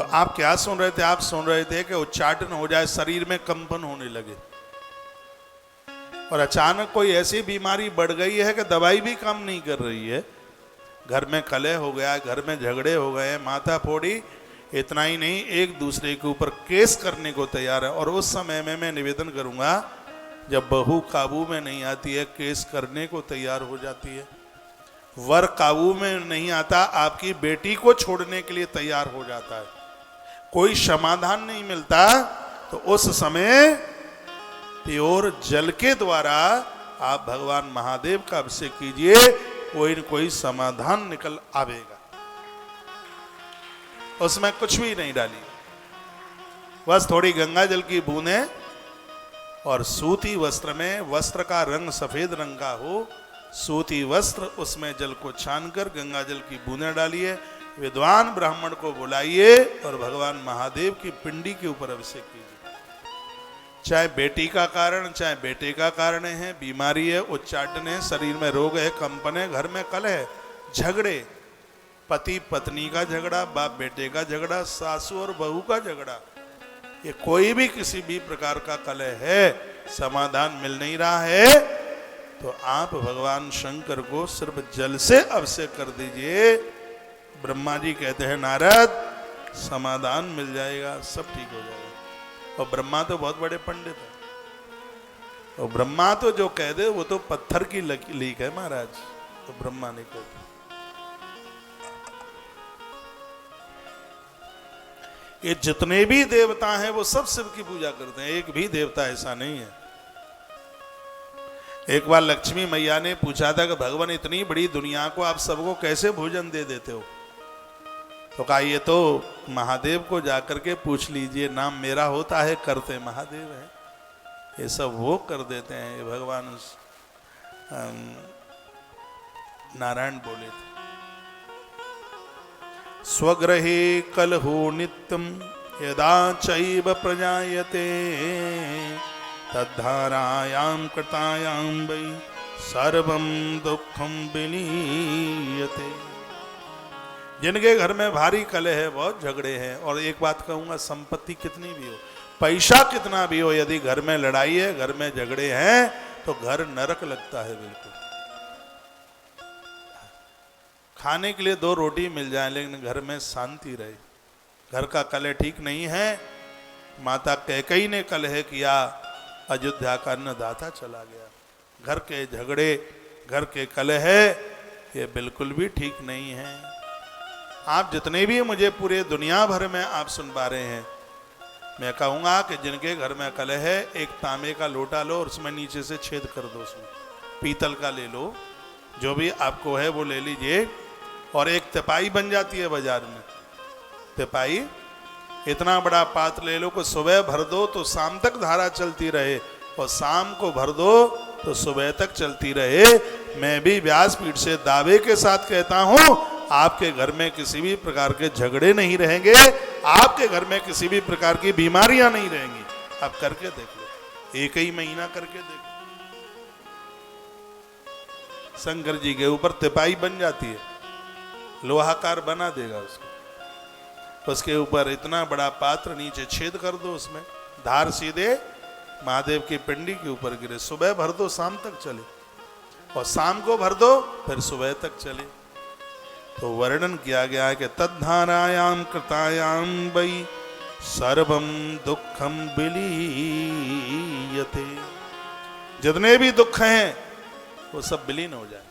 आप क्या सुन रहे थे? आप सुन रहे थे कि उच्चाटन हो जाए, शरीर में कंपन होने लगे, और अचानक कोई ऐसी बीमारी बढ़ गई है कि दवाई भी काम नहीं कर रही है। घर में कलह हो गया, घर में झगड़े हो गए, माथा फोड़ी, इतना ही नहीं एक दूसरे के ऊपर केस करने को तैयार है। और उस समय में मैं निवेदन करूंगा, जब बहू काबू में नहीं आती है केस करने को तैयार हो जाती है, वर काबू में नहीं आता आपकी बेटी को छोड़ने के लिए तैयार हो जाता है, कोई समाधान नहीं मिलता, तो उस समय प्योर जल के द्वारा आप भगवान महादेव का अभिषेक कीजिए, कोई न कोई समाधान निकल आवेगा। उसमें कुछ भी नहीं डाली, बस थोड़ी गंगा जल की बूंदें और सूती वस्त्र में, वस्त्र का रंग सफेद रंग का हो, सूती वस्त्र, उसमें जल को छानकर गंगा जल की बूंदें डालिए, विद्वान ब्राह्मण को बुलाइए और भगवान महादेव की पिंडी के ऊपर अभिषेक कीजिए। चाहे बेटी का कारण, चाहे बेटे का कारण है, बीमारी है, उच्चाटन है, शरीर में रोग है, कंपन है, घर में कलह है, झगड़े, पति पत्नी का झगड़ा, बाप बेटे का झगड़ा, सासू और बहू का झगड़ा, ये कोई भी किसी भी प्रकार का कलह है, समाधान मिल नहीं रहा है, तो आप भगवान शंकर को सिर्फ जल से अभिषेक कर दीजिए। ब्रह्मा जी कहते हैं नारद समाधान मिल जाएगा, सब ठीक हो जाएगा। और ब्रह्मा तो बहुत बड़े पंडित है, और ब्रह्मा तो जो कह दे वो तो पत्थर की लीक है महाराज, तो ब्रह्मा ने कहा। ये जितने भी देवता हैं वो सब शिव की पूजा करते हैं, एक भी देवता ऐसा नहीं है। एक बार लक्ष्मी मैया ने पूछा था कि भगवान इतनी बड़ी दुनिया को आप सबको कैसे भोजन दे देते हो? तो कहा ये तो महादेव को जाकर के पूछ लीजिए, नाम मेरा होता है, करते महादेव है, ये सब वो कर देते हैं। ये भगवान नारायण बोले थे, स्वग्रहे कलहो नित्यम यदा चैव प्रजायते तद्धारायां कृतायां वै सर्वं दुःखं विलीयते। जिनके घर में भारी कलह है, बहुत झगड़े हैं, और एक बात कहूंगा, संपत्ति कितनी भी हो, पैसा कितना भी हो, यदि घर में लड़ाई है, घर में झगड़े हैं, तो घर नरक लगता है बिल्कुल। खाने के लिए 2 रोटी मिल जाए लेकिन घर में शांति रहे, घर का कलह ठीक नहीं है। माता कैकेयी ने कलह किया, अयोध्या का अन्नदाता चला गया। घर के झगड़े, घर के कलह ये बिल्कुल भी ठीक नहीं है। आप जितने भी मुझे पूरे दुनिया भर में आप सुन पा रहे हैं, मैं कहूँगा कि जिनके घर में कलह है, एक तांबे का लोटा लो और उसमें नीचे से छेद कर दो, उसमें पीतल का ले लो, जो भी आपको है वो ले लीजिए, और एक तिपाई बन जाती है बाजार में, तिपाई, इतना बड़ा पात्र ले लो कि सुबह भर दो तो शाम तक धारा चलती रहे, और शाम को भर दो तो सुबह तक चलती रहे। मैं भी व्यासपीठ से दावे के साथ कहता हूं, आपके घर में किसी भी प्रकार के झगड़े नहीं रहेंगे, आपके घर में किसी भी प्रकार की बीमारियां नहीं रहेंगी। आप करके देख लो, एक ही महीना करके देख लो, शंकर जी के ऊपर तिपाई बन जाती है, लोहाकार बना देगा उसको, उसके ऊपर इतना बड़ा पात्र, नीचे छेद कर दो, उसमें धार सीधे महादेव की पिंडी के ऊपर गिरे, सुबह भर दो शाम तक चले, और शाम को भर दो फिर सुबह तक चले। तो वर्णन किया गया है कि तद्धारायां कृतायां वै सर्वं दुःखं विलीयते। जितने भी दुख हैं वो सब विलीन हो जाए।